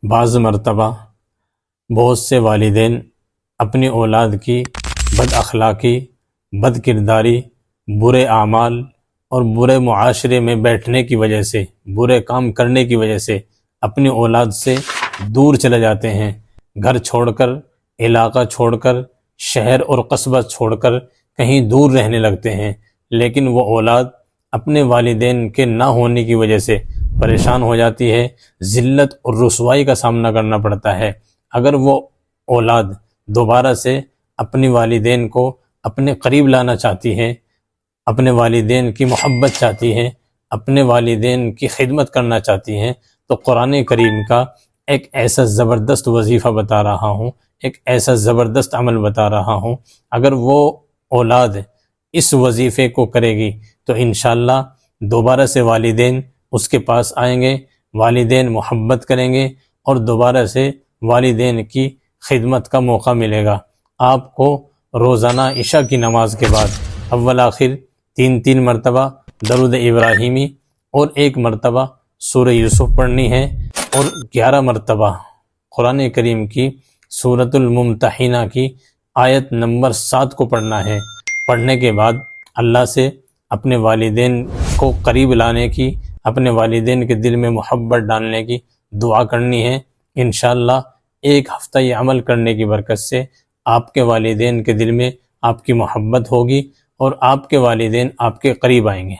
بعض مرتبہ بہت سے والدین اپنی اولاد کی بد اخلاقی، بد کرداری، برے اعمال اور برے معاشرے میں بیٹھنے کی وجہ سے، برے کام کرنے کی وجہ سے اپنی اولاد سے دور چلے جاتے ہیں، گھر چھوڑ کر، علاقہ چھوڑ کر، شہر اور قصبہ چھوڑ کر کہیں دور رہنے لگتے ہیں، لیکن وہ اولاد اپنے والدین کے نہ ہونے کی وجہ سے پریشان ہو جاتی ہے، ذلت اور رسوائی کا سامنا کرنا پڑتا ہے۔ اگر وہ اولاد دوبارہ سے اپنی والدین کو اپنے قریب لانا چاہتی ہے، اپنے والدین کی محبت چاہتی ہیں، اپنے والدین کی خدمت کرنا چاہتی ہیں، تو قرآن کریم کا ایک ایسا زبردست وظیفہ بتا رہا ہوں، ایک ایسا زبردست عمل بتا رہا ہوں، اگر وہ اولاد اس وظیفے کو کرے گی تو انشاءاللہ دوبارہ سے والدین اس کے پاس آئیں گے، والدین محبت کریں گے اور دوبارہ سے والدین کی خدمت کا موقع ملے گا۔ آپ کو روزانہ عشاء کی نماز کے بعد اول آخر 3 مرتبہ درود ابراہیمی اور 1 مرتبہ سورہ یوسف پڑھنی ہے، اور 11 مرتبہ قرآن کریم کی سورۃ الممتحنہ کی آیت نمبر 7 کو پڑھنا ہے۔ پڑھنے کے بعد اللہ سے اپنے والدین کو قریب لانے کی، اپنے والدین کے دل میں محبت ڈالنے کی دعا کرنی ہے۔ انشاءاللہ 1 ہفتہ یہ عمل کرنے کی برکت سے آپ کے والدین کے دل میں آپ کی محبت ہوگی اور آپ کے والدین آپ کے قریب آئیں گے۔